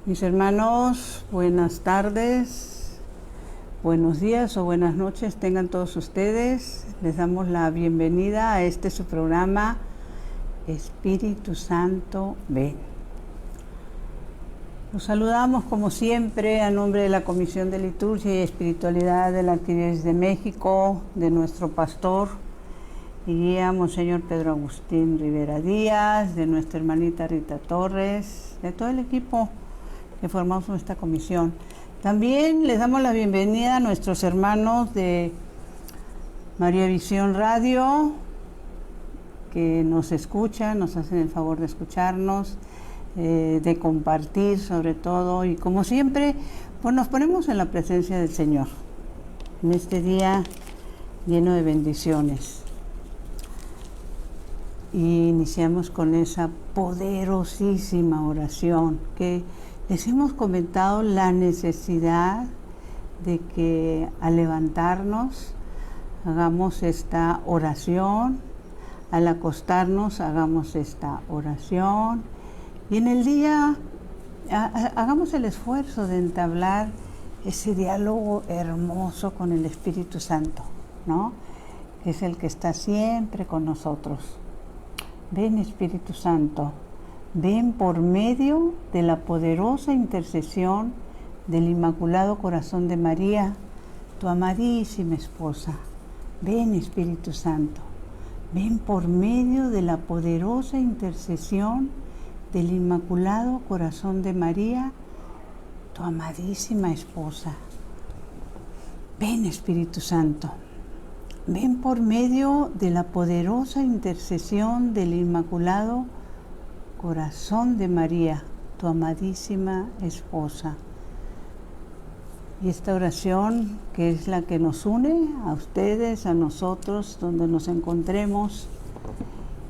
Mis hermanos, buenas tardes, buenos días o buenas noches tengan todos ustedes. Les damos la bienvenida a su programa Espíritu Santo Ven. Los saludamos como siempre a nombre de la Comisión de Liturgia y Espiritualidad de la Arquidiócesis de México, de nuestro pastor y guía Monseñor Pedro Agustín Rivera Díaz, de nuestra hermanita Rita Torres, de todo el equipo que formamos esta comisión. También les damos la bienvenida a nuestros hermanos de María Visión Radio, que nos escuchan, nos hacen el favor de escucharnos, de compartir sobre todo, y como siempre, pues nos ponemos en la presencia del Señor, en este día lleno de bendiciones. Y iniciamos con esa poderosísima oración que les hemos comentado la necesidad de que al levantarnos hagamos esta oración, al acostarnos hagamos esta oración y en el día hagamos el esfuerzo de entablar ese diálogo hermoso con el Espíritu Santo, ¿no? Que es el que está siempre con nosotros. Ven, Espíritu Santo. Ven por medio de la poderosa intercesión del Inmaculado Corazón de María, tu amadísima esposa. Ven, Espíritu Santo. Ven por medio de la poderosa intercesión del Inmaculado Corazón de María, tu amadísima esposa. Ven, Espíritu Santo. Ven por medio de la poderosa intercesión del Inmaculado Corazón de María, tu amadísima esposa. Y esta oración, que es la que nos une a ustedes, a nosotros, donde nos encontremos,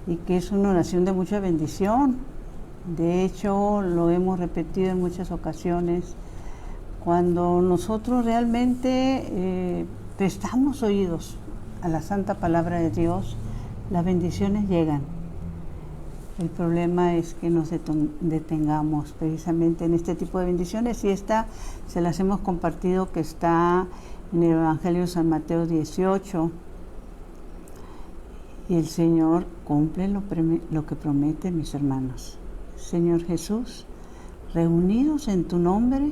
y que es una oración de mucha bendición. De hecho, lo hemos repetido en muchas ocasiones. Cuando nosotros realmente prestamos oídos a la Santa Palabra de Dios, las bendiciones llegan. El problema es que nos detengamos precisamente en este tipo de bendiciones, y esta se las hemos compartido, que está en el Evangelio de San Mateo 18. Y el Señor cumple lo que promete, mis hermanos. Señor Jesús, reunidos en tu nombre,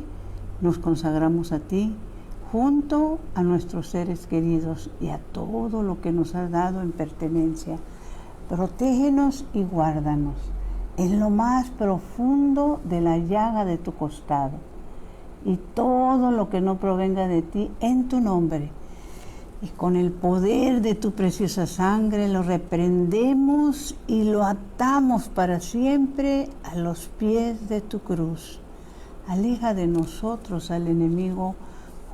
nos consagramos a ti, junto a nuestros seres queridos y a todo lo que nos has dado en pertenencia. Protégenos y guárdanos en lo más profundo de la llaga de tu costado, y todo lo que no provenga de ti, en tu nombre y con el poder de tu preciosa sangre, lo reprendemos y lo atamos para siempre a los pies de tu cruz. Aleja de nosotros al enemigo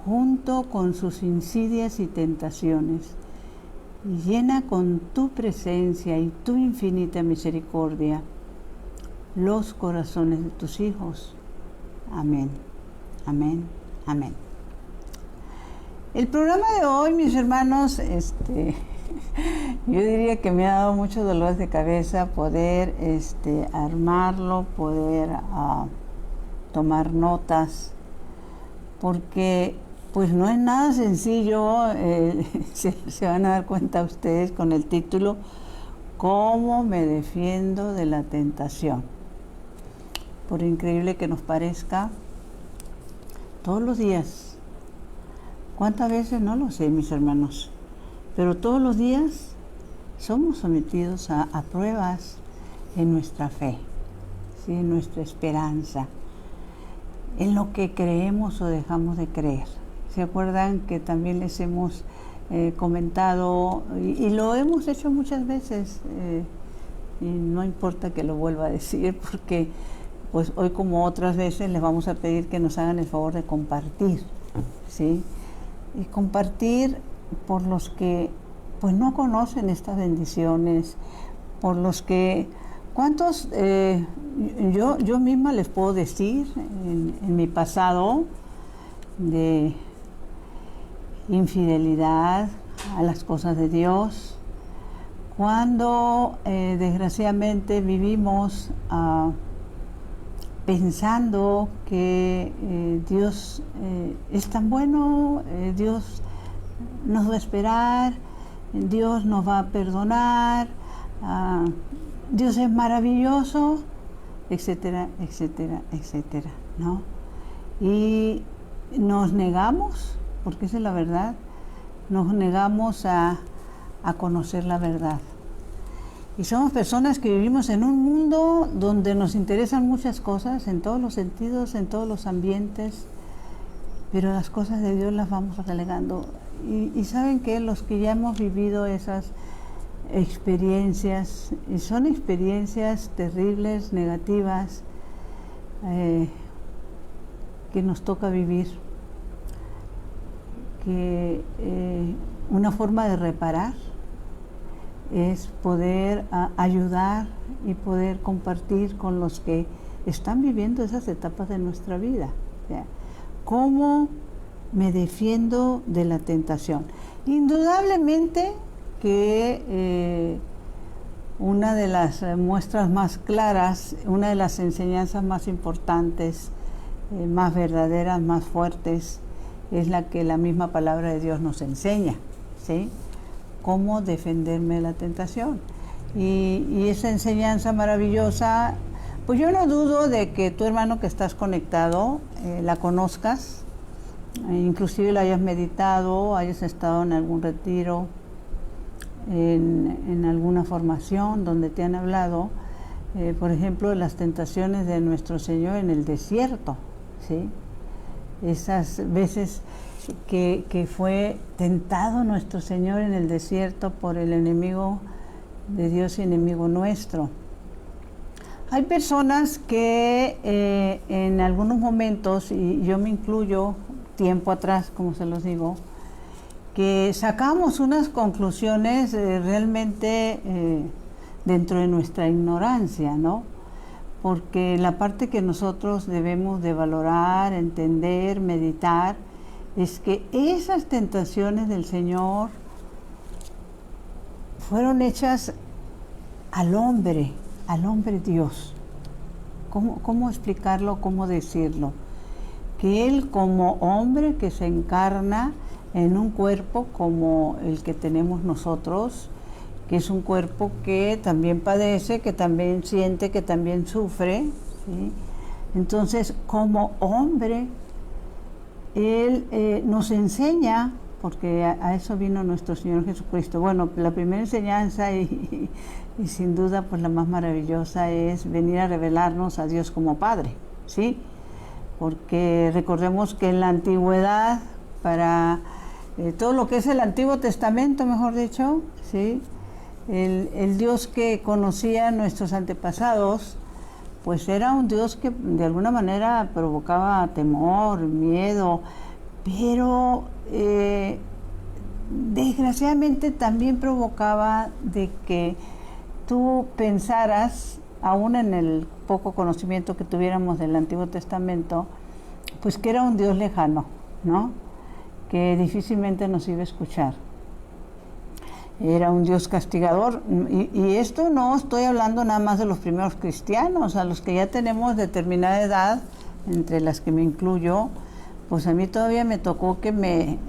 junto con sus insidias y tentaciones, y llena con tu presencia y tu infinita misericordia los corazones de tus hijos. Amén, amén, amén. El programa de hoy, mis hermanos, yo diría que me ha dado muchos dolores de cabeza poder armarlo, poder tomar notas, porque pues no es nada sencillo. Se van a dar cuenta ustedes con el título: ¿Cómo me defiendo de la tentación? Por increíble que nos parezca, todos los días, ¿cuántas veces? No lo sé, mis hermanos, pero todos los días somos sometidos a pruebas en nuestra fe, ¿sí? En nuestra esperanza, en lo que creemos o dejamos de creer. ¿Se acuerdan que también les hemos comentado, y lo hemos hecho muchas veces, y no importa que lo vuelva a decir, porque pues hoy, como otras veces, les vamos a pedir que nos hagan el favor de compartir, ¿sí? Y compartir por los que pues no conocen estas bendiciones, por los que, ¿cuántos? Yo misma les puedo decir, en mi pasado de infidelidad a las cosas de Dios, cuando desgraciadamente vivimos pensando que Dios es tan bueno, Dios nos va a esperar, Dios nos va a perdonar, Dios es maravilloso, etcétera, etcétera, etcétera, ¿no? Y nos negamos, porque esa es la verdad, nos negamos a conocer la verdad. Y somos personas que vivimos en un mundo donde nos interesan muchas cosas, en todos los sentidos, en todos los ambientes, pero las cosas de Dios las vamos relegando. Y saben que los que ya hemos vivido esas experiencias, y son experiencias terribles, negativas, que nos toca vivir, que una forma de reparar es poder ayudar y poder compartir con los que están viviendo esas etapas de nuestra vida. O sea, ¿cómo me defiendo de la tentación? Indudablemente que una de las muestras más claras, una de las enseñanzas más importantes, más verdaderas, más fuertes, es la que la misma palabra de Dios nos enseña, ¿sí? Cómo defenderme de la tentación. Y esa enseñanza maravillosa, pues yo no dudo de que tu hermano que estás conectado la conozcas, inclusive la hayas meditado, hayas estado en algún retiro, en alguna formación donde te han hablado, por ejemplo, de las tentaciones de nuestro Señor en el desierto, ¿sí? Esas veces que fue tentado nuestro Señor en el desierto por el enemigo de Dios y enemigo nuestro. Hay personas que en algunos momentos, y yo me incluyo tiempo atrás, como se los digo, que sacamos unas conclusiones realmente dentro de nuestra ignorancia, ¿no? Porque la parte que nosotros debemos de valorar, entender, meditar, es que esas tentaciones del Señor fueron hechas al hombre Dios. ¿Cómo explicarlo? ¿Cómo decirlo? Que Él como hombre que se encarna en un cuerpo como el que tenemos nosotros, que es un cuerpo que también padece, que también siente, que también sufre, ¿sí? Entonces, como hombre, Él nos enseña, porque a eso vino nuestro Señor Jesucristo. Bueno, la primera enseñanza y sin duda pues la más maravillosa es venir a revelarnos a Dios como Padre, ¿sí? Porque recordemos que en la antigüedad, para todo lo que es el Antiguo Testamento, mejor dicho, ¿sí? El Dios que conocían nuestros antepasados, pues era un Dios que de alguna manera provocaba temor, miedo, pero desgraciadamente también provocaba de que tú pensaras, aún en el poco conocimiento que tuviéramos del Antiguo Testamento, pues que era un Dios lejano, ¿no? Que difícilmente nos iba a escuchar. Era un Dios castigador, y esto no estoy hablando nada más de los primeros cristianos, a los que ya tenemos determinada edad, entre las que me incluyo, pues a mí todavía me tocó que me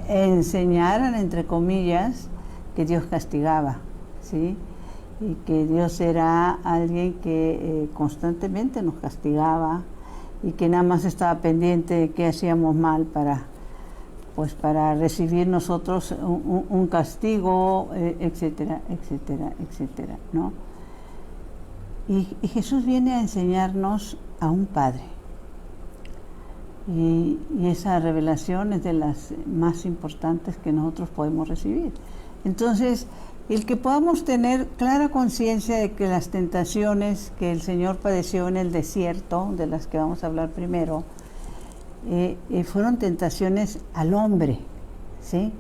enseñaran, entre comillas, que Dios castigaba, ¿sí? Y que Dios era alguien que constantemente nos castigaba y que nada más estaba pendiente de qué hacíamos mal para recibir nosotros un castigo, etcétera, etcétera, etcétera, ¿no? Y Jesús viene a enseñarnos a un Padre. Y esa revelación es de las más importantes que nosotros podemos recibir. Entonces, el que podamos tener clara conciencia de que las tentaciones que el Señor padeció en el desierto, de las que vamos a hablar primero, fueron tentaciones al hombre, ¿sí?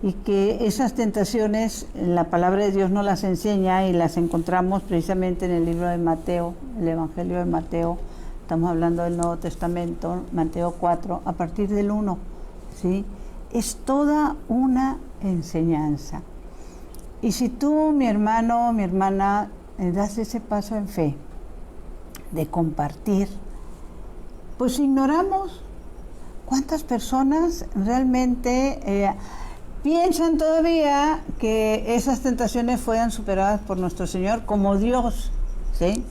Y que esas tentaciones, la palabra de Dios nos las enseña y las encontramos precisamente en el libro de Mateo, el Evangelio de Mateo. Estamos hablando del Nuevo Testamento, Mateo 4, a partir del 1, ¿sí? Es toda una enseñanza. Y si tú, mi hermano, mi hermana, das ese paso en fe de compartir, pues ignoramos cuántas personas realmente piensan todavía que esas tentaciones fueran superadas por nuestro Señor como Dios, ¿sí?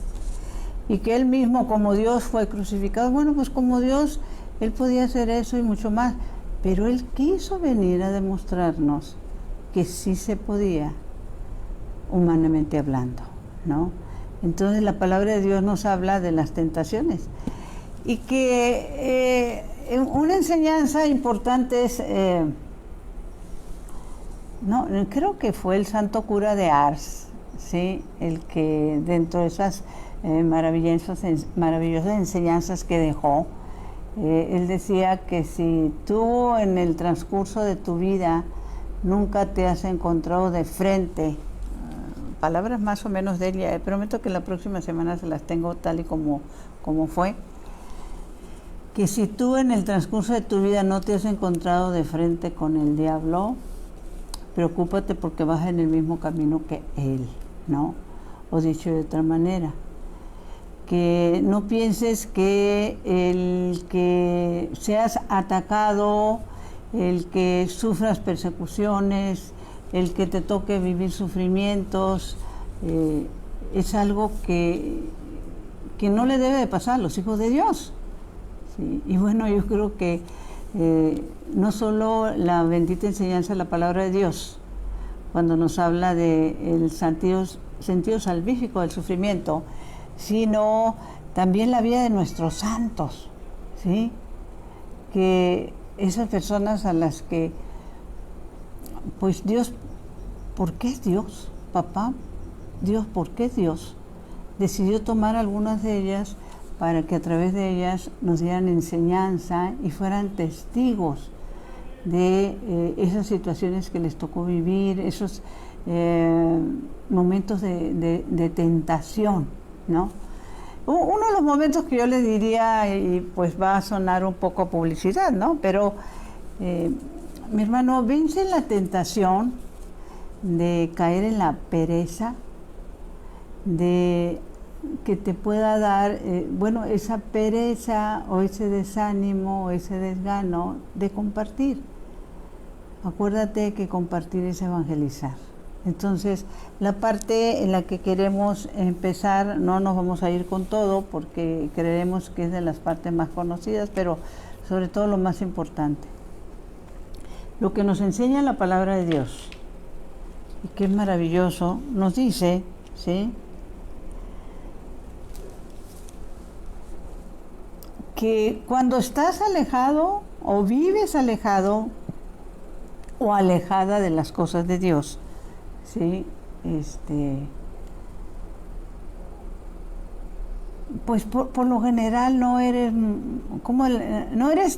Y que Él mismo como Dios fue crucificado. Bueno, pues como Dios, Él podía hacer eso y mucho más, pero Él quiso venir a demostrarnos que sí se podía, humanamente hablando, ¿no? Entonces la palabra de Dios nos habla de las tentaciones y que una enseñanza importante es, no, creo que fue el santo cura de Ars, ¿sí? El que dentro de esas maravillosas enseñanzas que dejó, él decía que si tú en el transcurso de tu vida nunca te has encontrado de frente, palabras más o menos de ella, prometo que la próxima semana se las tengo tal y como fue, que si tú en el transcurso de tu vida no te has encontrado de frente con el diablo, preocúpate porque vas en el mismo camino que él, ¿no? O dicho de otra manera, que no pienses que el que seas atacado, el que sufras persecuciones, el que te toque vivir sufrimientos, es algo que no le debe de pasar a los hijos de Dios, ¿sí? Y bueno, yo creo que no solo la bendita enseñanza de la palabra de Dios, cuando nos habla del sentido salvífico del sufrimiento, sino también la vida de nuestros santos, ¿sí? Que esas personas a las que, pues Dios, ¿por qué es Dios? Papá, Dios, ¿por qué Dios decidió tomar algunas de ellas para que a través de ellas nos dieran enseñanza y fueran testigos de esas situaciones que les tocó vivir, esos momentos de tentación, ¿no? Uno de los momentos que yo les diría, y pues va a sonar un poco publicidad, ¿no? Pero, mi hermano, vence la tentación de caer en la pereza, de que te pueda dar, bueno, esa pereza o ese desánimo o ese desgano de compartir. Acuérdate que compartir es evangelizar. Entonces, la parte en la que queremos empezar, no nos vamos a ir con todo porque creemos que es de las partes más conocidas, pero sobre todo lo más importante. Lo que nos enseña la palabra de Dios, y que es maravilloso, nos dice, ¿sí?, que cuando estás alejado o vives alejado o alejada de las cosas de Dios, ¿sí?, pues por lo general no eres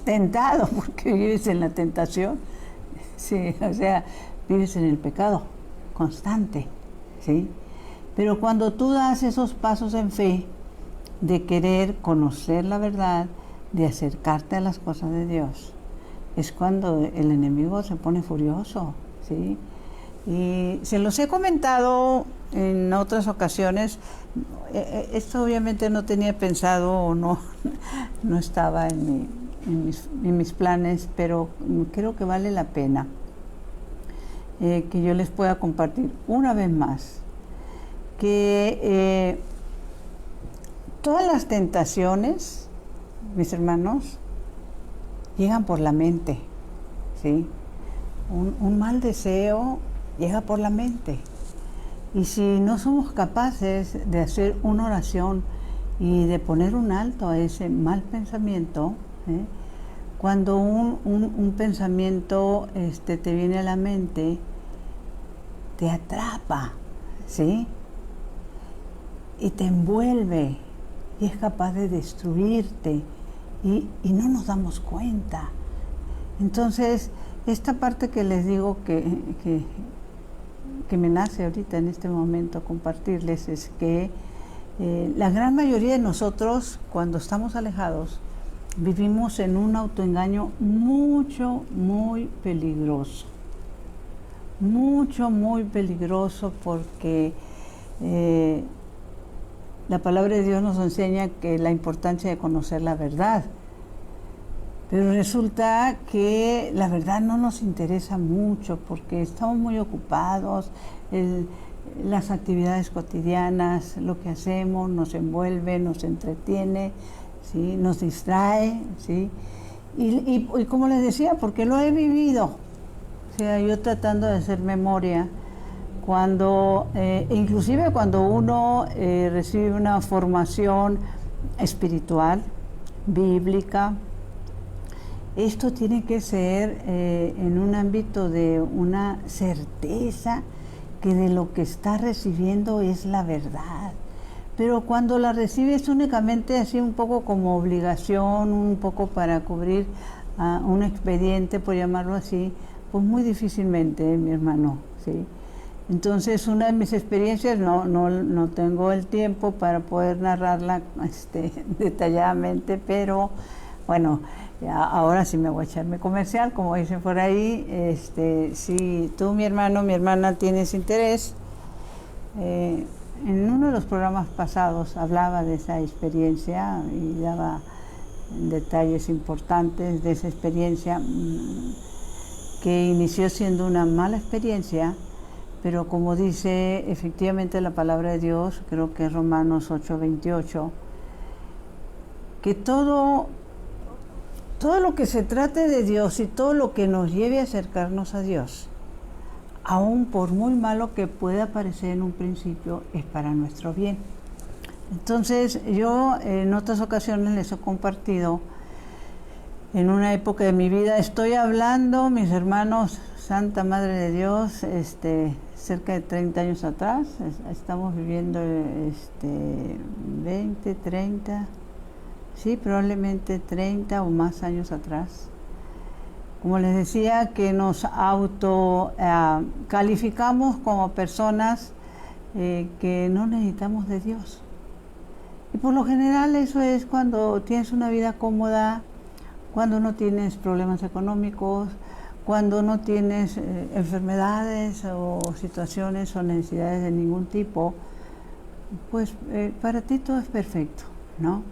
tentado porque vives en la tentación, sí, o sea, vives en el pecado constante, ¿sí? Pero cuando tú das esos pasos en fe de querer conocer la verdad, de acercarte a las cosas de Dios, es cuando el enemigo se pone furioso, ¿sí? Y se los he comentado en otras ocasiones. Esto obviamente no tenía pensado o no estaba en mis planes, pero creo que vale la pena que yo les pueda compartir una vez más que todas las tentaciones, mis hermanos, llegan por la mente, ¿sí? Un mal deseo llega por la mente. Y si no somos capaces de hacer una oración y de poner un alto a ese mal pensamiento, cuando un pensamiento te viene a la mente, te atrapa, ¿sí?, y te envuelve y es capaz de destruirte y no nos damos cuenta. Entonces, esta parte que les digo que me nace ahorita en este momento compartirles es que la gran mayoría de nosotros, cuando estamos alejados, vivimos en un autoengaño muy peligroso. Muy peligroso porque la palabra de Dios nos enseña que la importancia de conocer la verdad. Pero resulta que la verdad no nos interesa mucho porque estamos muy ocupados, las actividades cotidianas, lo que hacemos nos envuelve, nos entretiene, ¿sí? Nos distrae, ¿sí? Y como les decía, porque lo he vivido, o sea, yo tratando de hacer memoria, inclusive cuando uno recibe una formación espiritual, bíblica, esto tiene que ser en un ámbito de una certeza que de lo que está recibiendo es la verdad. Pero cuando la recibes únicamente así un poco como obligación, un poco para cubrir un expediente, por llamarlo así, pues muy difícilmente, mi hermano, ¿sí? Entonces, una de mis experiencias, no tengo el tiempo para poder narrarla detalladamente, pero bueno, ahora sí me voy a echarme comercial, como dicen por ahí. Si tú, mi hermano, mi hermana, tienes interés, en uno de los programas pasados hablaba de esa experiencia y daba detalles importantes de esa experiencia que inició siendo una mala experiencia, pero como dice efectivamente la palabra de Dios, creo que es Romanos 8:28, que todo lo que se trate de Dios y todo lo que nos lleve a acercarnos a Dios, aun por muy malo que pueda parecer en un principio, es para nuestro bien. Entonces, yo en otras ocasiones les he compartido, en una época de mi vida, estoy hablando, mis hermanos, Santa Madre de Dios, cerca de 30 años atrás, estamos viviendo 20, 30, sí, probablemente 30 o más años atrás. Como les decía, que nos calificamos como personas que no necesitamos de Dios. Y por lo general eso es cuando tienes una vida cómoda, cuando no tienes problemas económicos, cuando no tienes enfermedades o situaciones o necesidades de ningún tipo, pues para ti todo es perfecto, ¿no?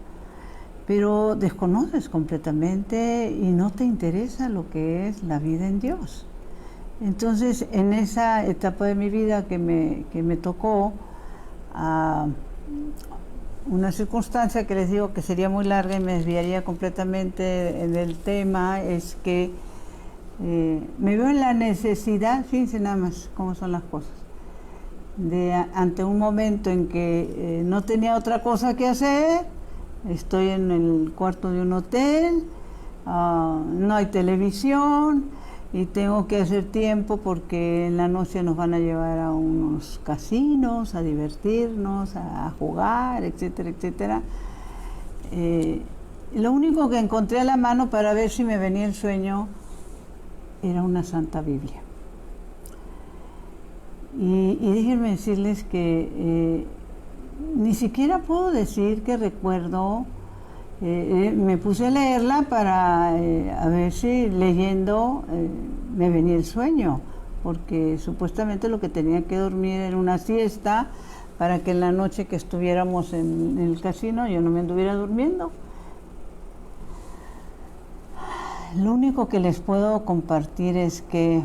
Pero desconoces completamente y no te interesa lo que es la vida en Dios. Entonces, en esa etapa de mi vida que me tocó una circunstancia que les digo que sería muy larga y me desviaría completamente del tema, es que me veo en la necesidad, fíjense nada más cómo son las cosas, ante un momento en que no tenía otra cosa que hacer, estoy en el cuarto de un hotel, no hay televisión y tengo que hacer tiempo porque en la noche nos van a llevar a unos casinos, a divertirnos, a jugar, etcétera, etcétera. Lo único que encontré a la mano para ver si me venía el sueño era una Santa Biblia. Y déjenme decirles que ni siquiera puedo decir que recuerdo, me puse a leerla para a ver si leyendo me venía el sueño, porque supuestamente lo que tenía que dormir era una siesta para que en la noche que estuviéramos en el casino yo no me anduviera durmiendo. Lo único que les puedo compartir es que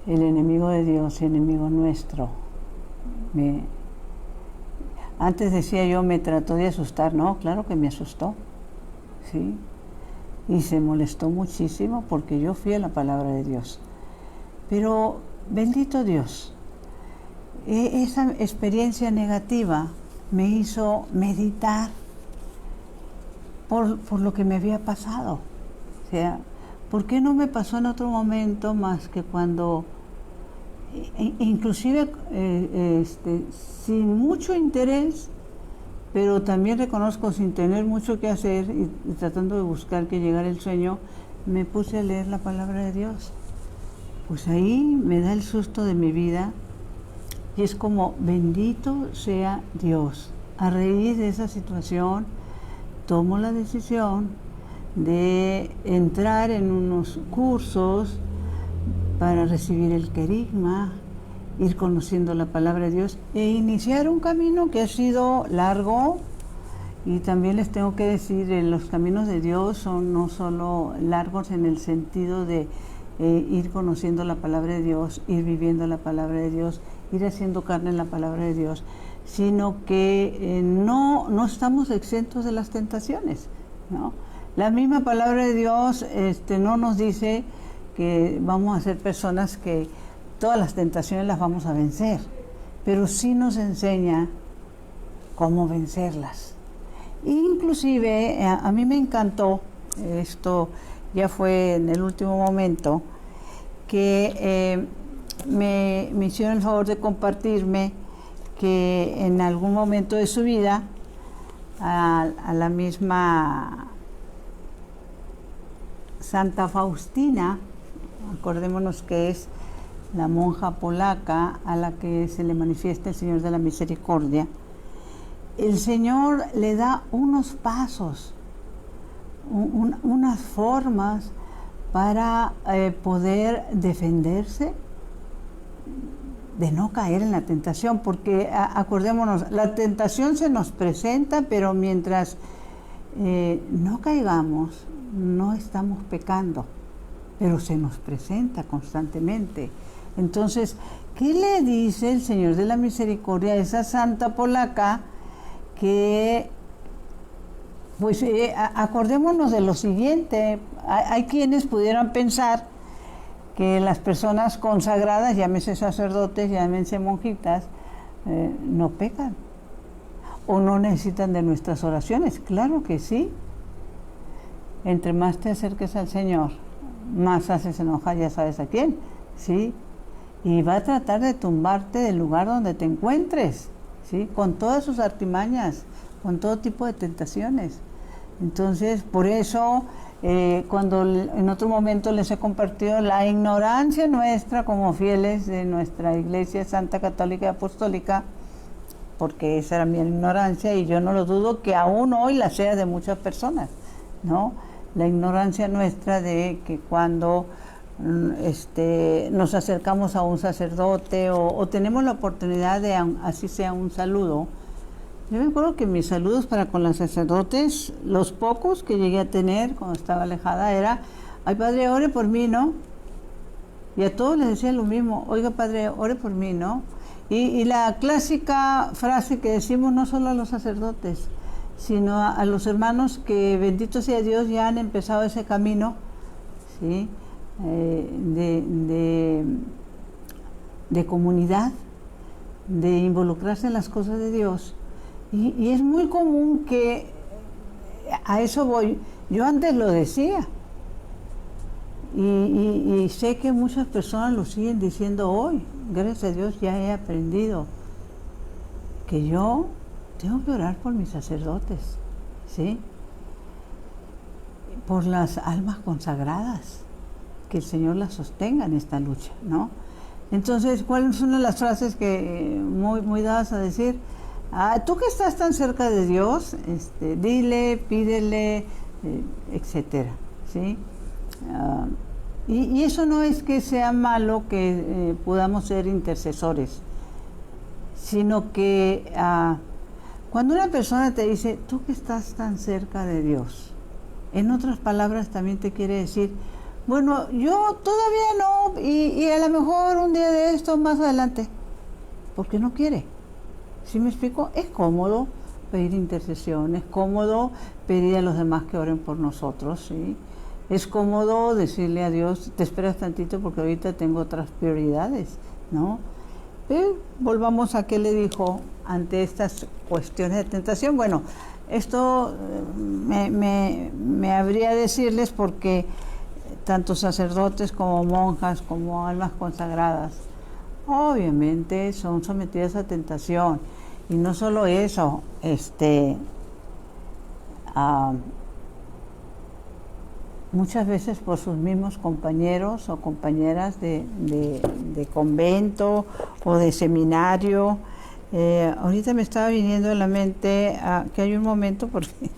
el enemigo de Dios y enemigo nuestro antes decía yo, me trató de asustar. No, claro que me asustó, ¿sí? Y se molestó muchísimo porque yo fui a la palabra de Dios. Pero, bendito Dios, esa experiencia negativa me hizo meditar por lo que me había pasado. O sea, ¿por qué no me pasó en otro momento más que cuando... inclusive sin mucho interés, pero también reconozco sin tener mucho que hacer y tratando de buscar que llegara el sueño, me puse a leer la palabra de Dios. Pues ahí me da el susto de mi vida y es como, bendito sea Dios. A raíz de esa situación tomo la decisión de entrar en unos cursos para recibir el querigma ir conociendo la palabra de Dios e iniciar un camino que ha sido largo. Y también les tengo que decir, los caminos de Dios son no solo largos en el sentido de ir conociendo la palabra de Dios, ir viviendo la palabra de Dios, ir haciendo carne en la palabra de Dios, sino que no estamos exentos de las tentaciones, ¿no? La misma palabra de Dios no nos dice que vamos a ser personas que todas las tentaciones las vamos a vencer, pero sí nos enseña cómo vencerlas. Inclusive a mí me encantó, esto ya fue en el último momento, que me hicieron el favor de compartirme que en algún momento de su vida a la misma Santa Faustina, acordémonos que es la monja polaca a la que se le manifiesta el Señor de la Misericordia, el Señor le da unos pasos, unas formas para poder defenderse de no caer en la tentación, porque acordémonos, la tentación se nos presenta, pero mientras no caigamos, no estamos pecando, pero se nos presenta constantemente. Entonces, ¿qué le dice el Señor de la Misericordia a esa santa polaca? Que, pues, acordémonos de lo siguiente, hay quienes pudieran pensar que las personas consagradas, llámese sacerdotes, llámense monjitas, no pecan o no necesitan de nuestras oraciones. Claro que sí. Entre más te acerques al Señor, más haces enojar, ya sabes a quién, ¿sí? Y va a tratar de tumbarte del lugar donde te encuentres, ¿sí? Con todas sus artimañas, con todo tipo de tentaciones. Entonces, por eso, cuando en otro momento les he compartido la ignorancia nuestra como fieles de nuestra Iglesia Santa Católica y Apostólica, porque esa era mi ignorancia y yo no lo dudo que aún hoy la sea de muchas personas, ¿no? La ignorancia nuestra de que cuando nos acercamos a un sacerdote o tenemos la oportunidad de, así sea un saludo. Yo me acuerdo que mis saludos para con los sacerdotes, los pocos que llegué a tener cuando estaba alejada, era: ay, padre, ore por mí, ¿no? Y a todos les decía lo mismo: oiga, padre, ore por mí, ¿no? Y la clásica frase que decimos no solo a los sacerdotes, sino a los hermanos que, bendito sea Dios, ya han empezado ese camino, ¿sí? De comunidad, de involucrarse en las cosas de Dios. Y es muy común que, a eso voy, yo antes lo decía, y sé que muchas personas lo siguen diciendo hoy. Gracias a Dios ya he aprendido que yo tengo que orar por mis sacerdotes, ¿sí? Por las almas consagradas, que el Señor las sostenga en esta lucha, ¿no? Entonces, ¿cuál es una de las frases que muy dadas a decir? Tú que estás tan cerca de Dios, dile, pídele, etcétera, ¿sí? Y eso no es que sea malo que podamos ser intercesores, sino que cuando una persona te dice, tú que estás tan cerca de Dios, en otras palabras también te quiere decir, bueno, yo todavía no, y a lo mejor un día de esto más adelante, porque no quiere. ¿Sí me explico? Es cómodo pedir intercesión, es cómodo pedir a los demás que oren por nosotros, ¿sí? Es cómodo decirle a Dios, te esperas tantito porque ahorita tengo otras prioridades, ¿no? Pero volvamos a qué le dijo ante estas cuestiones de tentación. Bueno, esto me habría decirles porque tanto sacerdotes como monjas, como almas consagradas, obviamente son sometidas a tentación. Y no solo eso, muchas veces por sus mismos compañeros o compañeras de convento o de seminario. Ahorita me estaba viniendo a la mente que hay un momento, porque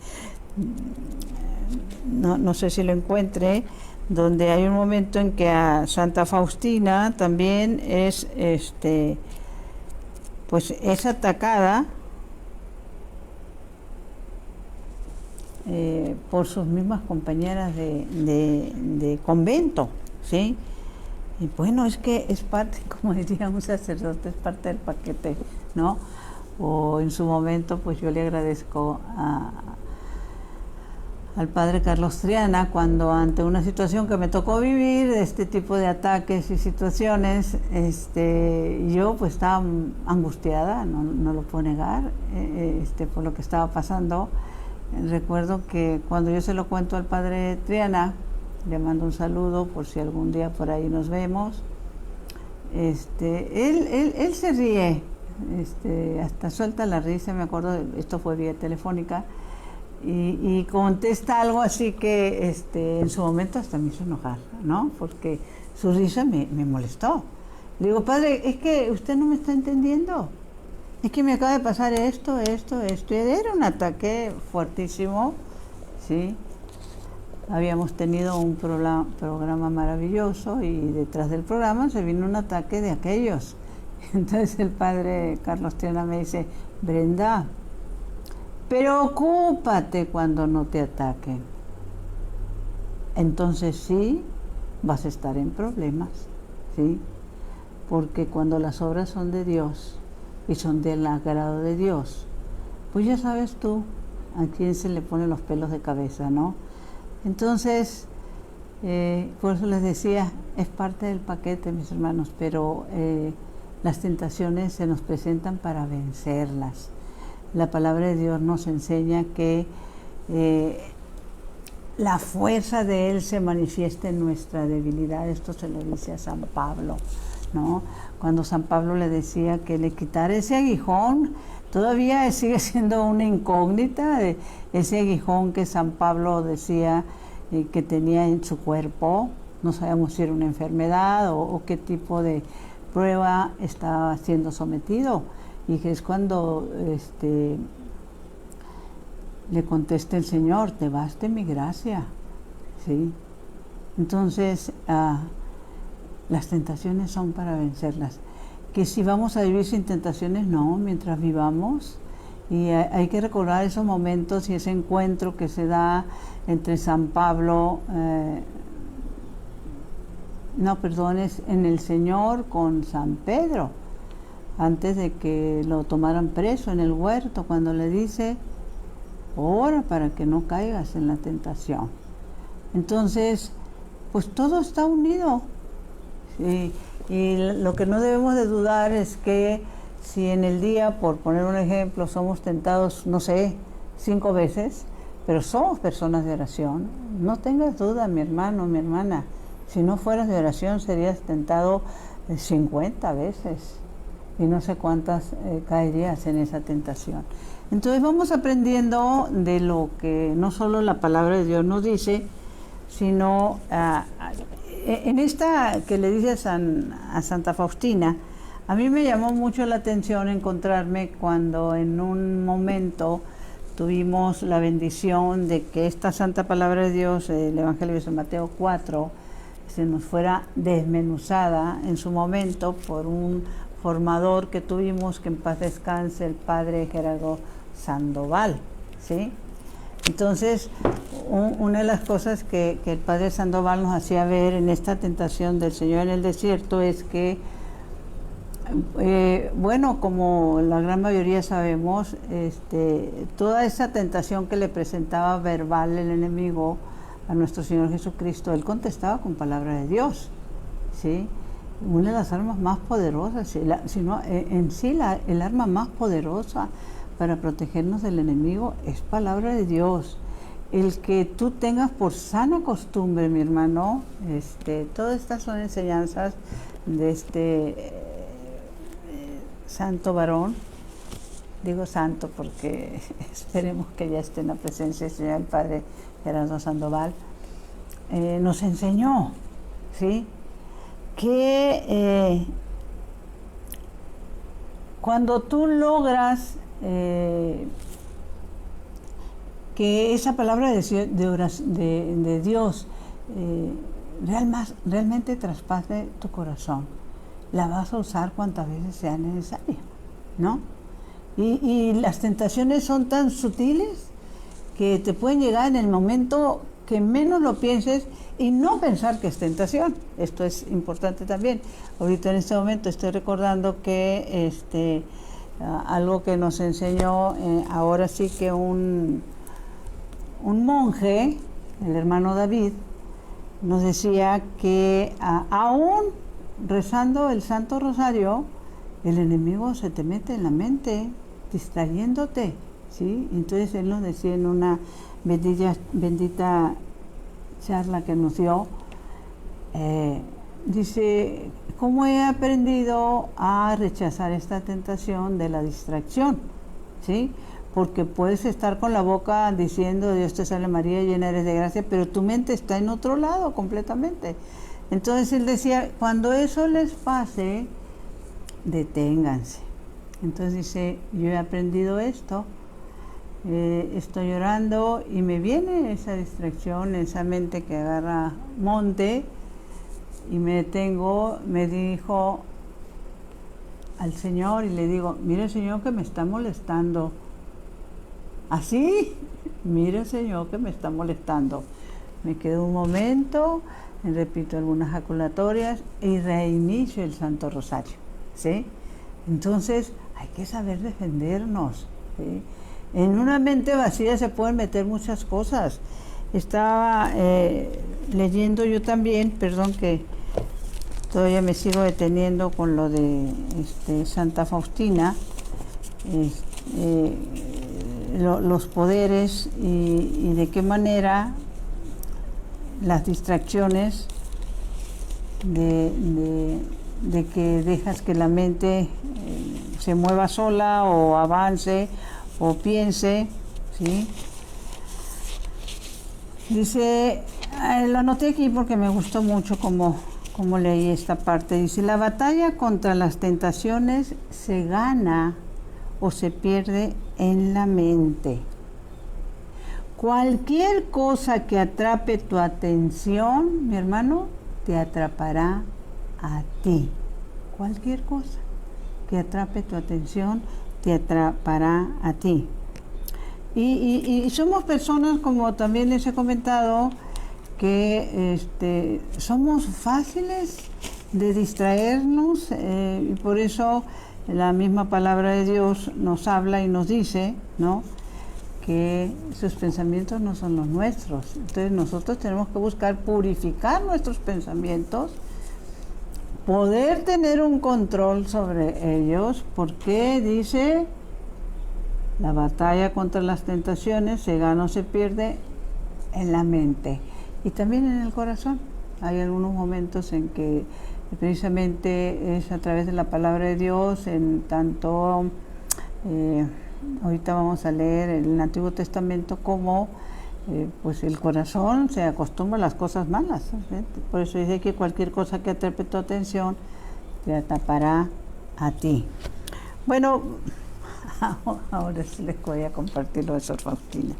no sé si lo encuentre, donde hay un momento en que a Santa Faustina también pues es atacada por sus mismas compañeras de convento, ¿sí? Y bueno, es que es parte, como diría un sacerdote, es parte del paquete, ¿no? O en su momento, pues yo le agradezco al padre Carlos Triana, cuando ante una situación que me tocó vivir, de este tipo de ataques y situaciones, yo pues estaba angustiada, no lo puedo negar, por lo que estaba pasando. Recuerdo que cuando yo se lo cuento al padre Triana, le mando un saludo por si algún día por ahí nos vemos, él se ríe, hasta suelta la risa, me acuerdo, esto fue vía telefónica, y contesta algo así que en su momento hasta me hizo enojar, ¿no? Porque su risa me molestó. Le digo, padre, es que usted no me está entendiendo, es que me acaba de pasar esto, y era un ataque fuertísimo, ¿sí? Habíamos tenido un programa maravilloso y detrás del programa se vino un ataque de aquellos. Entonces el padre Carlos Triana me dice, Brenda, preocúpate cuando no te ataquen. Entonces sí, vas a estar en problemas, ¿sí? Porque cuando las obras son de Dios y son del agrado de Dios, pues ya sabes tú a quién se le ponen los pelos de cabeza, ¿no? Entonces, por eso les decía, es parte del paquete, mis hermanos, pero las tentaciones se nos presentan para vencerlas. La palabra de Dios nos enseña que la fuerza de Él se manifiesta en nuestra debilidad. Esto se lo dice a San Pablo, ¿no? Cuando San Pablo le decía que le quitara ese aguijón, todavía sigue siendo una incógnita de ese aguijón que San Pablo decía que tenía en su cuerpo. No sabemos si era una enfermedad o qué tipo de prueba estaba siendo sometido. Y que es cuando le contesta el Señor, te baste mi gracia, ¿sí? Entonces, las tentaciones son para vencerlas. Que si vamos a vivir sin tentaciones, no, mientras vivamos. Y hay que recordar esos momentos y ese encuentro que se da entre San Pablo, es en el Señor con San Pedro, antes de que lo tomaran preso en el huerto, cuando le dice, ora para que no caigas en la tentación. Entonces, pues todo está unido. ¿Sí? Y lo que no debemos de dudar es que si en el día, por poner un ejemplo, somos tentados, 5 veces, pero somos personas de oración, no tengas duda, mi hermano, mi hermana, si no fueras de oración serías tentado 50 veces y no sé cuántas caerías en esa tentación. Entonces vamos aprendiendo de lo que no solo la palabra de Dios nos dice, sino en esta que le dice a Santa Faustina. A mí me llamó mucho la atención encontrarme cuando en un momento tuvimos la bendición de que esta santa palabra de Dios, el Evangelio de San Mateo 4, se nos fuera desmenuzada en su momento por un formador que tuvimos, que en paz descanse, el padre Gerardo Sandoval, ¿sí? Entonces, una de las cosas que el padre Sandoval nos hacía ver en esta tentación del Señor en el desierto es que, como la gran mayoría sabemos, toda esa tentación que le presentaba verbal el enemigo a nuestro Señor Jesucristo, Él contestaba con palabra de Dios, ¿sí? Una de las armas más poderosas, el arma más poderosa para protegernos del enemigo es palabra de Dios. El que tú tengas por sana costumbre, mi hermano, todas estas son enseñanzas de este santo varón. Digo santo porque esperemos que ya esté en la presencia del Señor, el Padre Gerardo Sandoval. Nos enseñó, ¿sí?, que cuando tú logras que esa palabra de Dios realmente traspase tu corazón. La vas a usar cuantas veces sea necesaria, ¿no? Y las tentaciones son tan sutiles que te pueden llegar en el momento que menos lo pienses y no pensar que es tentación. Esto es importante también. Ahorita en este momento estoy recordando que algo que nos enseñó ahora sí que un monje, el hermano David, nos decía que aún rezando el Santo Rosario, el enemigo se te mete en la mente, distrayéndote, ¿sí? Entonces él nos decía en una bendita charla que nos dio, dice, ¿cómo he aprendido a rechazar esta tentación de la distracción? ¿Sí? Porque puedes estar con la boca diciendo, Dios te salve María, llena eres de gracia, pero tu mente está en otro lado completamente. Entonces él decía, cuando eso les pase, deténganse. Entonces dice, yo he aprendido esto, estoy llorando y me viene esa distracción, esa mente que agarra monte, y me detengo, me dirijo al Señor y le digo, mire Señor que me está molestando. Así, mire Señor que me está molestando. Me quedo un momento, repito algunas jaculatorias y reinicio el Santo Rosario, ¿sí? Entonces hay que saber defendernos, ¿sí? En una mente vacía se pueden meter muchas cosas. Estaba leyendo yo también, perdón que todavía me sigo deteniendo con lo de Santa Faustina, los poderes y de qué manera las distracciones de que dejas que la mente se mueva sola o avance o piense, ¿sí? Dice, lo anoté aquí porque me gustó mucho como leí esta parte. Dice, la batalla contra las tentaciones se gana o se pierde en la mente. Cualquier cosa que atrape tu atención, mi hermano, te atrapará a ti. Cualquier cosa que atrape tu atención, te atrapará a ti. Y somos personas, como también les he comentado, que somos fáciles de distraernos, y por eso la misma palabra de Dios nos habla y nos dice, ¿no?, que sus pensamientos no son los nuestros. Entonces nosotros tenemos que buscar purificar nuestros pensamientos, poder tener un control sobre ellos, porque dice, la batalla contra las tentaciones se gana o se pierde en la mente y también en el corazón. Hay algunos momentos en que precisamente es a través de la palabra de Dios, en tanto ahorita vamos a leer el Antiguo Testamento, como pues el corazón se acostumbra a las cosas malas, ¿sí? Por eso dice que cualquier cosa que atrape tu atención te atrapará a ti. Bueno, ahora sí les voy a compartir lo de Sor Faustina.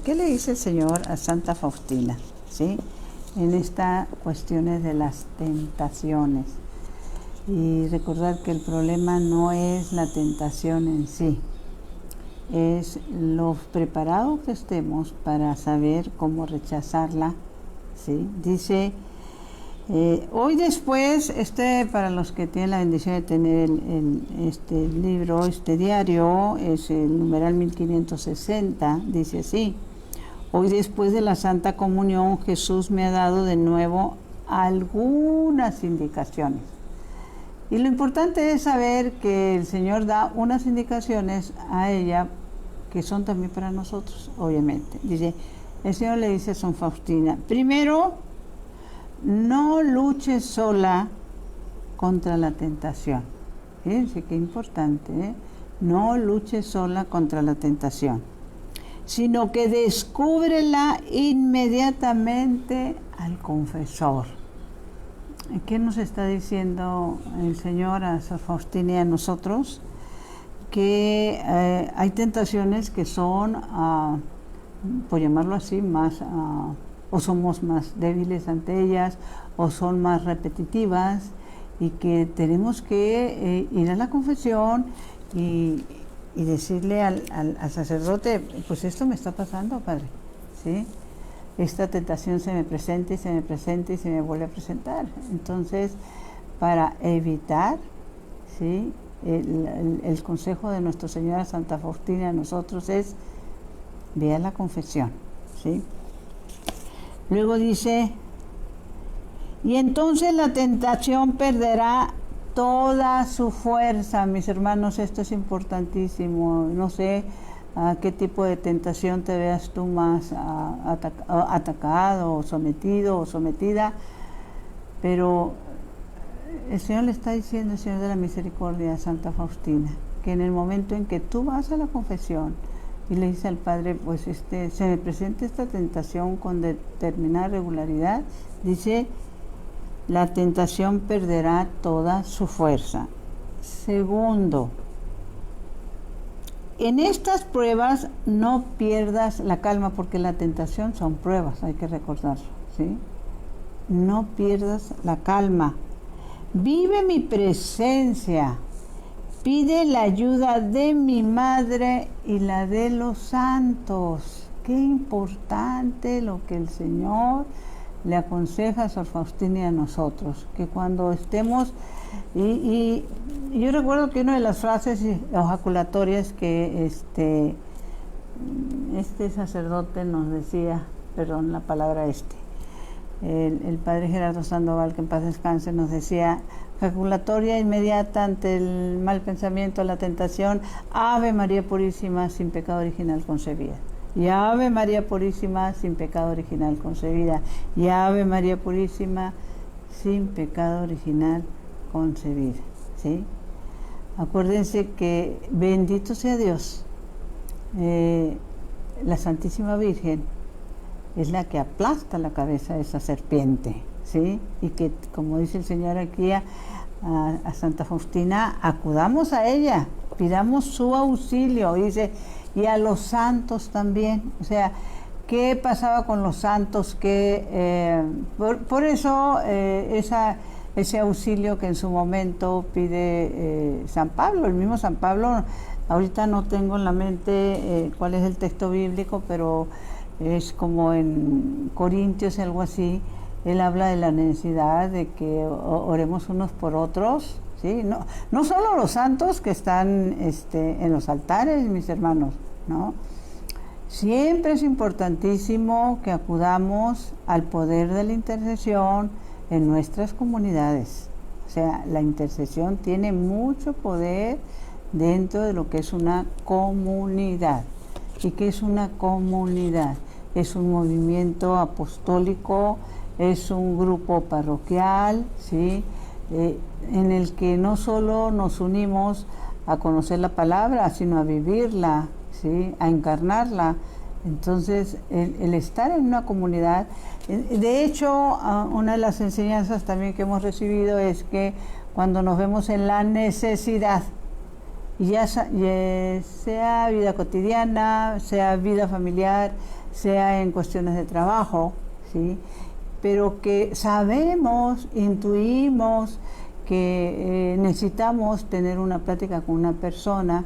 ¿Qué le dice el Señor a Santa Faustina, ¿sí?, en estas cuestiones de las tentaciones? Y recordar que el problema no es la tentación en sí, es lo preparados que estemos para saber cómo rechazarla, ¿sí? Dice, hoy después, para los que tienen la bendición de tener este libro, este diario, es el numeral 1560, dice así: hoy después de la Santa Comunión, Jesús me ha dado de nuevo algunas indicaciones. Y lo importante es saber que el Señor da unas indicaciones a ella que son también para nosotros, obviamente. Dice, el Señor le dice a Sor Faustina, primero, no luches sola contra la tentación. Fíjense qué importante, ¿eh? No luches sola contra la tentación, sino que descúbrela inmediatamente al confesor. ¿Qué nos está diciendo el Señor a Sor Faustina y a nosotros? Que hay tentaciones que son, por llamarlo así, más o somos más débiles ante ellas, o son más repetitivas, y que tenemos que ir a la confesión y decirle al sacerdote, pues esto me está pasando, Padre, ¿sí? Esta tentación se me presenta y se me presenta y se me vuelve a presentar. Entonces, para evitar, ¿sí?, el consejo de Nuestra Señora Santa Faustina a nosotros es: ve a la confesión, ¿sí? Luego dice: y entonces la tentación perderá toda su fuerza. Mis hermanos, esto es importantísimo. No sé a qué tipo de tentación te veas tú más atacado o sometido o sometida, pero el Señor le está diciendo, el Señor de la Misericordia, a Santa Faustina, que en el momento en que tú vas a la confesión y le dices al Padre, pues se me presenta esta tentación con determinada regularidad, dice, la tentación perderá toda su fuerza. Segundo, en estas pruebas no pierdas la calma, porque la tentación son pruebas, hay que recordarlo, ¿sí? No pierdas la calma. Vive mi presencia. Pide la ayuda de mi madre y la de los santos. Qué importante lo que el Señor le aconseja a Sor Faustina y a nosotros, que cuando estemos, y yo recuerdo que una de las frases ejaculatorias que este sacerdote nos decía, perdón la palabra el padre Gerardo Sandoval, que en paz descanse, nos decía: ejaculatoria inmediata ante el mal pensamiento, la tentación, Ave María Purísima, sin pecado original concebida. Y Ave María Purísima, sin pecado original concebida. Y Ave María Purísima, sin pecado original concebida. ¿Sí? Acuérdense que bendito sea Dios, la Santísima Virgen es la que aplasta la cabeza de esa serpiente, ¿sí? Y que, como dice el Señor aquí a Santa Faustina, acudamos a ella, pidamos su auxilio, dice, y a los santos también. O sea, ¿qué pasaba con los santos? Por eso ese auxilio que en su momento pide San Pablo, el mismo San Pablo, ahorita no tengo en la mente cuál es el texto bíblico, pero es como en Corintios, algo así. Él habla de la necesidad de que oremos unos por otros, ¿sí? No solo los santos que están en los altares, mis hermanos, ¿no? Siempre es importantísimo que acudamos al poder de la intercesión en nuestras comunidades. O sea, la intercesión tiene mucho poder dentro de lo que es una comunidad. ¿Y qué es una comunidad? Es un movimiento apostólico, es un grupo parroquial, ¿sí? En el que no solo nos unimos a conocer la palabra, sino a vivirla, ¿sí? A encarnarla. Entonces, el estar en una comunidad, de hecho, una de las enseñanzas también que hemos recibido es que cuando nos vemos en la necesidad, ya sea vida cotidiana, sea vida familiar, sea en cuestiones de trabajo, ¿sí? Pero que sabemos, intuimos que necesitamos tener una plática con una persona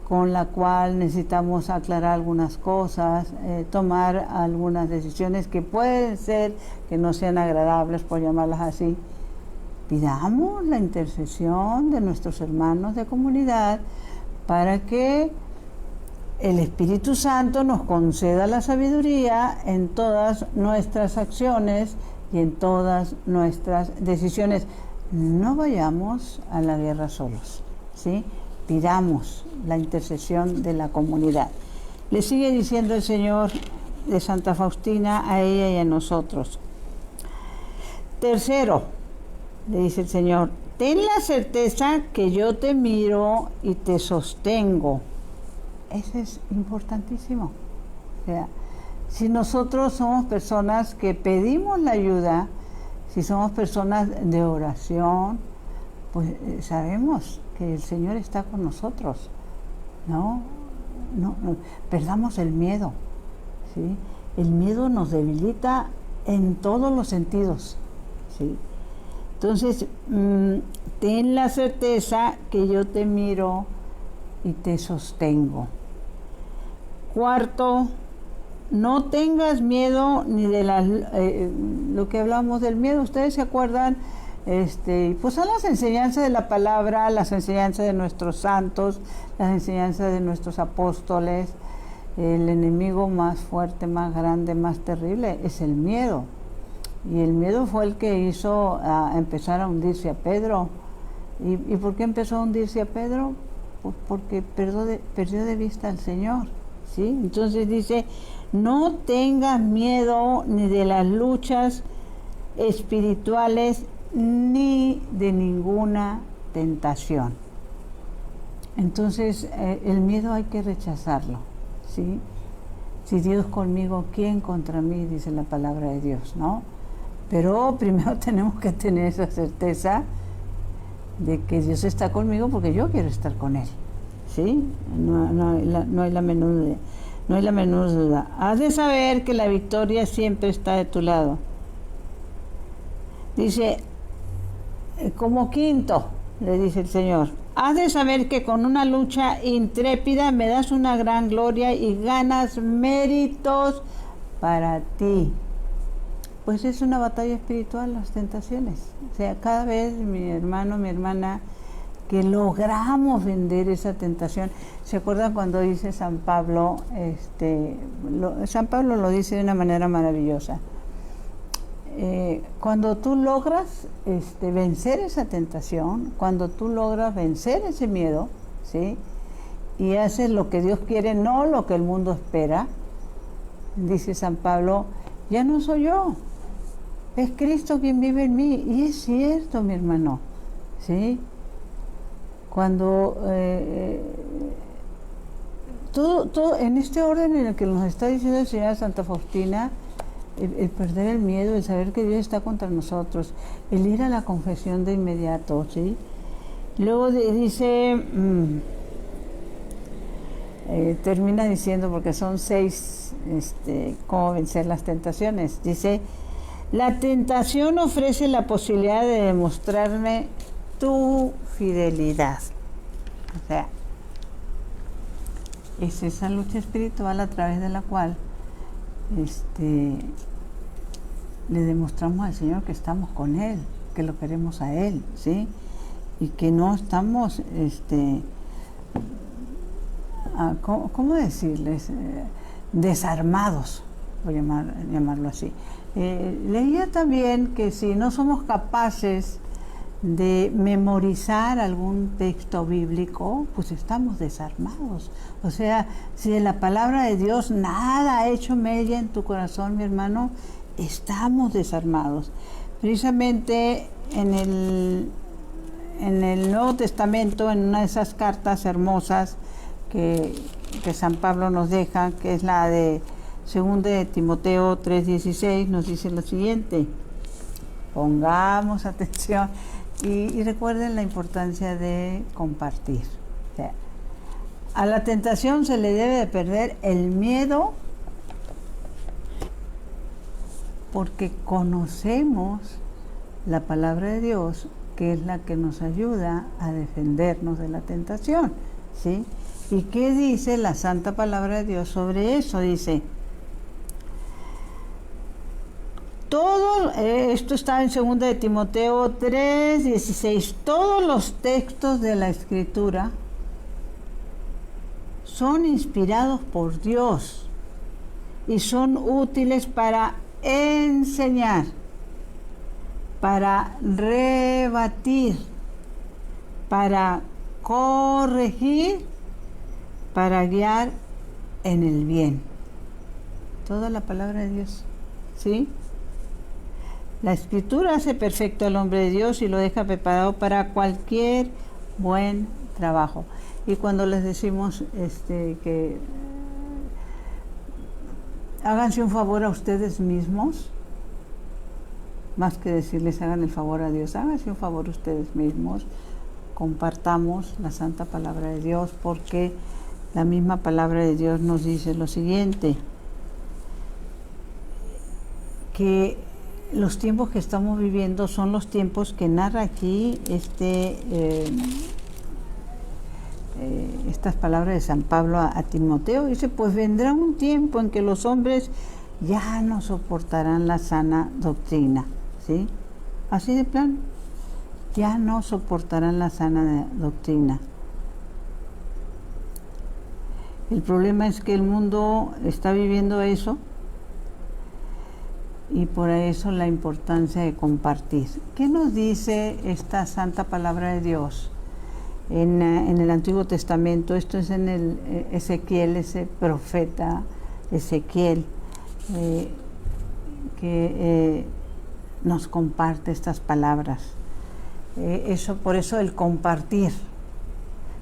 con la cual necesitamos aclarar algunas cosas, tomar algunas decisiones que pueden ser que no sean agradables, por llamarlas así. Pidamos la intercesión de nuestros hermanos de comunidad para que el Espíritu Santo nos conceda la sabiduría en todas nuestras acciones y en todas nuestras decisiones. No vayamos a la guerra solos, ¿sí? Pidamos la intercesión de la comunidad. Le sigue diciendo el Señor de Santa Faustina a ella y a nosotros. Tercero, le dice el Señor, ten la certeza que yo te miro y te sostengo. Eso es importantísimo. O sea, si nosotros somos personas que pedimos la ayuda, si somos personas de oración, pues sabemos que el Señor está con nosotros. No perdamos el miedo, ¿sí? El miedo nos debilita en todos los sentidos, ¿sí? Entonces, ten la certeza que yo te miro y te sostengo. Cuarto, no tengas miedo ni de lo que hablamos del miedo. Ustedes se acuerdan, pues son las enseñanzas de la palabra, las enseñanzas de nuestros santos, las enseñanzas de nuestros apóstoles. El enemigo más fuerte, más grande, más terrible es el miedo. Y el miedo fue el que hizo empezar a hundirse a Pedro. ¿Y por qué empezó a hundirse a Pedro? Pues porque perdió de vista al Señor, ¿sí? Entonces dice, no tengas miedo ni de las luchas espirituales ni de ninguna tentación. Entonces el miedo hay que rechazarlo, ¿sí? Si Dios conmigo, ¿quién contra mí? Dice la palabra de Dios, ¿no? Pero primero tenemos que tener esa certeza de que Dios está conmigo porque yo quiero estar con Él, ¿sí? No hay la menor duda. Has de saber que la victoria siempre está de tu lado. Dice, como quinto, le dice el Señor, has de saber que con una lucha intrépida me das una gran gloria y ganas méritos para ti. Pues es una batalla espiritual las tentaciones. O sea, cada vez, mi hermano, mi hermana, que logramos vender esa tentación. ¿Se acuerdan cuando dice San Pablo? San Pablo lo dice de una manera maravillosa. Cuando tú logras vencer esa tentación, cuando tú logras vencer ese miedo, ¿sí? Y haces lo que Dios quiere, no lo que el mundo espera, dice San Pablo, ya no soy yo, es Cristo quien vive en mí. Y es cierto, mi hermano, ¿sí? Cuando todo en este orden en el que nos está diciendo el Señor Santa Faustina, el perder el miedo, el saber que Dios está contra nosotros, el ir a la confesión de inmediato, ¿sí? Luego dice, termina diciendo, porque son 6, cómo vencer las tentaciones. Dice, la tentación ofrece la posibilidad de demostrarme tu fidelidad. O sea, es esa lucha espiritual a través de la cual le demostramos al Señor que estamos con Él, que lo queremos a Él, ¿sí? Y que no estamos, ¿cómo decirles? Desarmados, voy a llamarlo así. Leía también que si no somos capaces de memorizar algún texto bíblico, pues estamos desarmados. O sea, si de la palabra de Dios nada ha hecho mella en tu corazón, mi hermano, estamos desarmados. Precisamente en el Nuevo Testamento, en una de esas cartas hermosas que San Pablo nos deja, que es la de 2 de Timoteo 3:16, nos dice lo siguiente. Pongamos atención y recuerden la importancia de compartir. O sea, a la tentación se le debe de perder el miedo, porque conocemos la palabra de Dios, que es la que nos ayuda a defendernos de la tentación, ¿sí? ¿Y qué dice la santa palabra de Dios sobre eso? Dice, todo, esto está en 2 de Timoteo 3:16, todos los textos de la Escritura son inspirados por Dios y son útiles para enseñar, para rebatir, para corregir, para guiar en el bien. Toda la palabra de Dios, ¿sí? La Escritura hace perfecto al hombre de Dios y lo deja preparado para cualquier buen trabajo. Y cuando les decimos que háganse un favor a ustedes mismos, más que decirles hagan el favor a Dios, háganse un favor a ustedes mismos, compartamos la santa palabra de Dios, porque la misma palabra de Dios nos dice lo siguiente. que los tiempos que estamos viviendo son los tiempos que narra aquí estas palabras de San Pablo a Timoteo. Dice, pues vendrá un tiempo en que los hombres ya no soportarán la sana doctrina, ¿sí? Así de plan, ya no soportarán la sana doctrina. El problema es que el mundo está viviendo eso, y por eso la importancia de compartir. ¿Qué nos dice esta santa palabra de Dios en el Antiguo Testamento? Esto es en el Ezequiel, ese profeta Ezequiel, que nos comparte estas palabras. Por eso el compartir.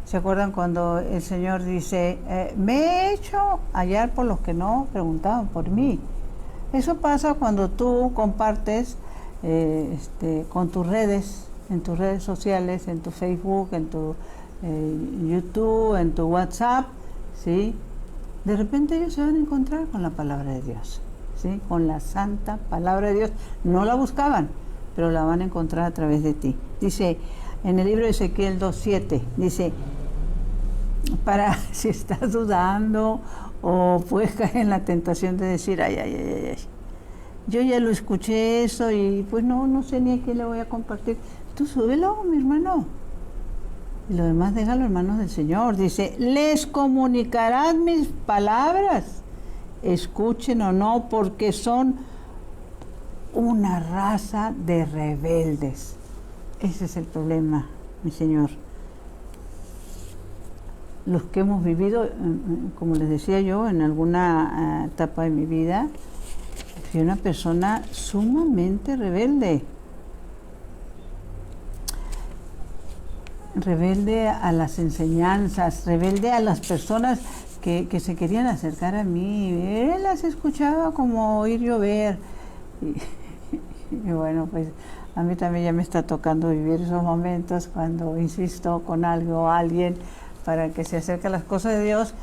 ¿Se acuerdan cuando el Señor dice, me he hecho hallar por los que no preguntaban por mí? Eso pasa cuando tú compartes con tus redes, en tus redes sociales, en tu Facebook, en tu YouTube, en tu WhatsApp, ¿sí? De repente ellos se van a encontrar con la palabra de Dios, ¿sí? Con la santa palabra de Dios. No la buscaban, pero la van a encontrar a través de ti. Dice en el libro de Ezequiel 2:7, dice, para si estás dudando o puedes caer en la tentación de decir, ay, yo ya lo escuché eso y pues no sé ni a quién le voy a compartir. Tú súbelo, mi hermano. Y lo demás déjalo en manos del Señor. Dice, les comunicarán mis palabras, escuchen o no, porque son una raza de rebeldes. Ese es el problema, mi Señor. Los que hemos vivido, como les decía yo, en alguna etapa de mi vida, fui una persona sumamente rebelde. Rebelde a las enseñanzas, rebelde a las personas que se querían acercar a mí. Él las escuchaba como oír llover. Y bueno, pues a mí también ya me está tocando vivir esos momentos cuando insisto con algo o alguien para que se acerque a las cosas de Dios.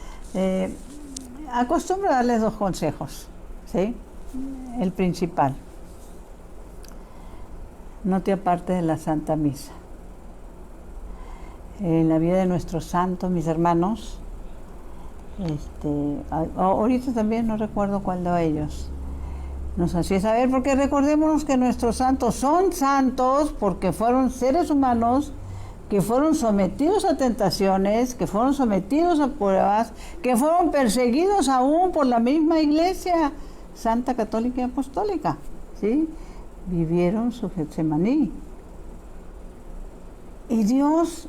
Acostumbro a darles 2 consejos, ¿sí? El principal, no te apartes de la Santa Misa. En la vida de nuestros santos, mis hermanos, ahorita también no recuerdo cuál de ellos nos hacía saber, porque recordémonos que nuestros santos son santos porque fueron seres humanos que fueron sometidos a tentaciones, que fueron sometidos a pruebas, que fueron perseguidos aún por la misma Iglesia Santa, Católica y Apostólica, ¿sí? Vivieron su Getsemaní. Y Dios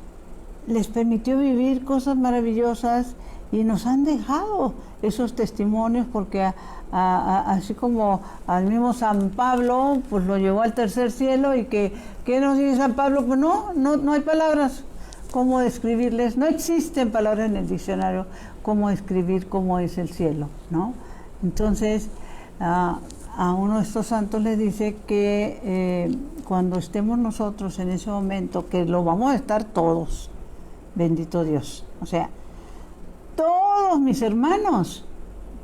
les permitió vivir cosas maravillosas y nos han dejado esos testimonios, porque así como al mismo San Pablo, pues lo llevó al tercer cielo, y ¿qué nos dice San Pablo? Pues no hay palabras cómo describirles, no existen palabras en el diccionario cómo describir cómo es el cielo, ¿no? Entonces, a uno de estos santos le dice que cuando estemos nosotros en ese momento, que lo vamos a estar todos, bendito Dios, o sea, todos mis hermanos,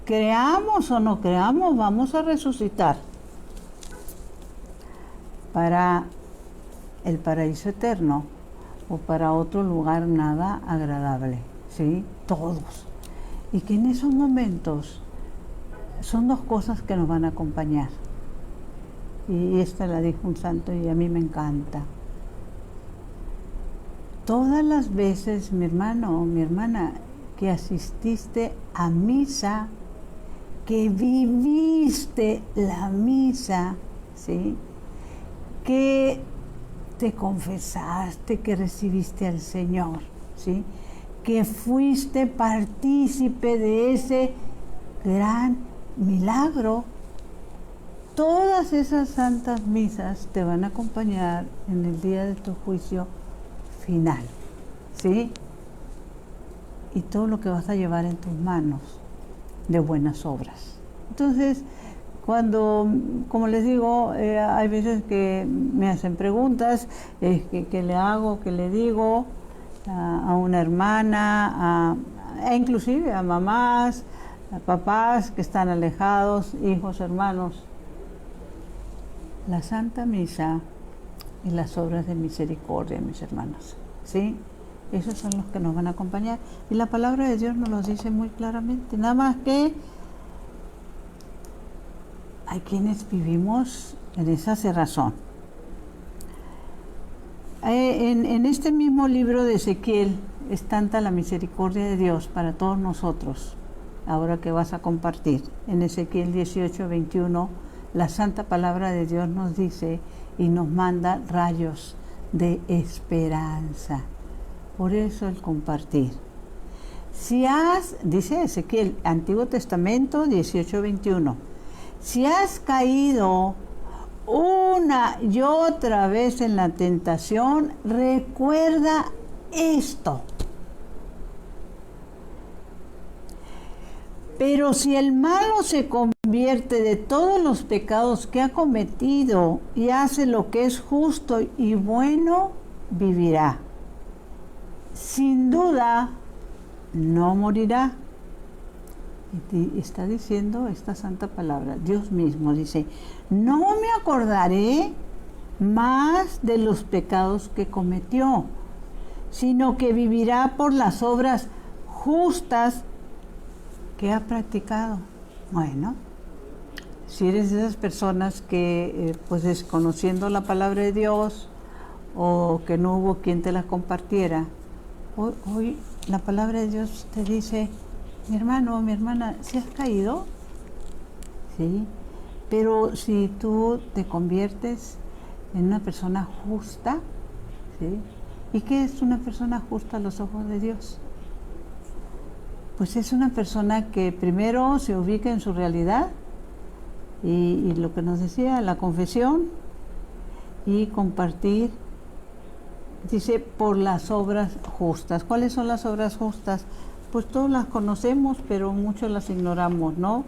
creamos o no creamos, vamos a resucitar para el paraíso eterno o para otro lugar nada agradable, ¿sí? Todos. Y que en esos momentos son 2 cosas que nos van a acompañar. Y esta la dijo un santo y a mí me encanta. Todas las veces, mi hermano o mi hermana, que asististe a misa, que viviste la misa, ¿sí? Que te confesaste, que recibiste al Señor, ¿sí? Que fuiste partícipe de ese gran milagro. Todas esas santas misas te van a acompañar en el día de tu juicio final, ¿sí? Y todo lo que vas a llevar en tus manos de buenas obras. Entonces, cuando, como les digo, hay veces que me hacen preguntas, ¿qué le hago, qué le digo a una hermana, e inclusive a mamás, a papás que están alejados, hijos, hermanos? la Santa Misa y las obras de misericordia, mis hermanos. ¿Sí? Esos son los que nos van a acompañar. Y la palabra de Dios nos lo dice muy claramente. Nada más que hay quienes vivimos en esa cerrazón. En este mismo libro de Ezequiel es tanta la misericordia de Dios para todos nosotros. Ahora que vas a compartir, en Ezequiel 18:21, la santa palabra de Dios nos dice y nos manda rayos de esperanza. Por eso el compartir. Dice Ezequiel, Antiguo Testamento 18:21, si has caído una y otra vez en la tentación, recuerda esto. Pero si el malo se convierte de todos los pecados que ha cometido y hace lo que es justo y bueno, vivirá. Sin duda, no morirá. Y está diciendo esta santa palabra. Dios mismo dice, no me acordaré más de los pecados que cometió, sino que vivirá por las obras justas que ha practicado. Bueno, si eres de esas personas que pues desconociendo la palabra de Dios o que no hubo quien te la compartiera, hoy la palabra de Dios te dice, mi hermano, mi hermana, ¿sí has caído? Sí, pero si tú te conviertes en una persona justa, ¿sí? ¿Y qué es una persona justa a los ojos de Dios? Pues es una persona que primero se ubica en su realidad y lo que nos decía, la confesión y compartir, dice, por las obras justas. ¿Cuáles son las obras justas? Pues todos las conocemos, pero muchos las ignoramos, ¿no?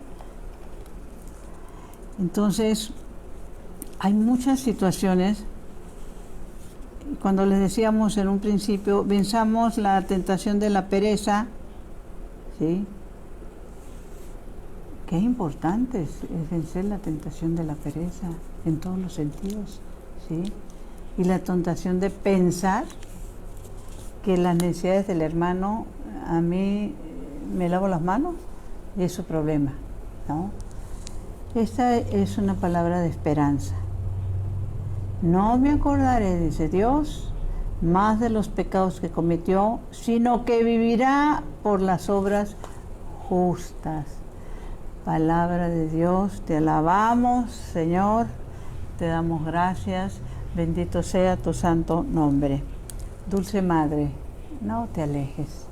Entonces, hay muchas situaciones. Cuando les decíamos en un principio, venzamos la tentación de la pereza, ¿sí? Qué importante es vencer la tentación de la pereza en todos los sentidos, ¿sí? Y la tentación de pensar que las necesidades del hermano, a mí me lavo las manos y es su problema, ¿no? Esta es una palabra de esperanza. No me acordaré, dice Dios, más de los pecados que cometió, sino que vivirá por las obras justas. Palabra de Dios, te alabamos, Señor, te damos gracias, bendito sea tu santo nombre. Dulce Madre, no te alejes,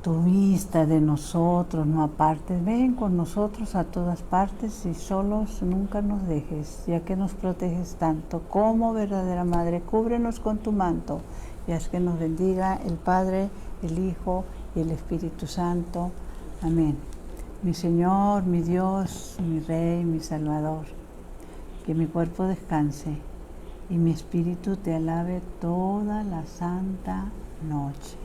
tu vista de nosotros no apartes, ven con nosotros a todas partes y solos nunca nos dejes, ya que nos proteges tanto como verdadera Madre, cúbrenos con tu manto y haz que nos bendiga el Padre, el Hijo y el Espíritu Santo. Amén. Mi Señor, mi Dios, mi Rey, mi Salvador, que mi cuerpo descanse y mi espíritu te alabe toda la santa noche.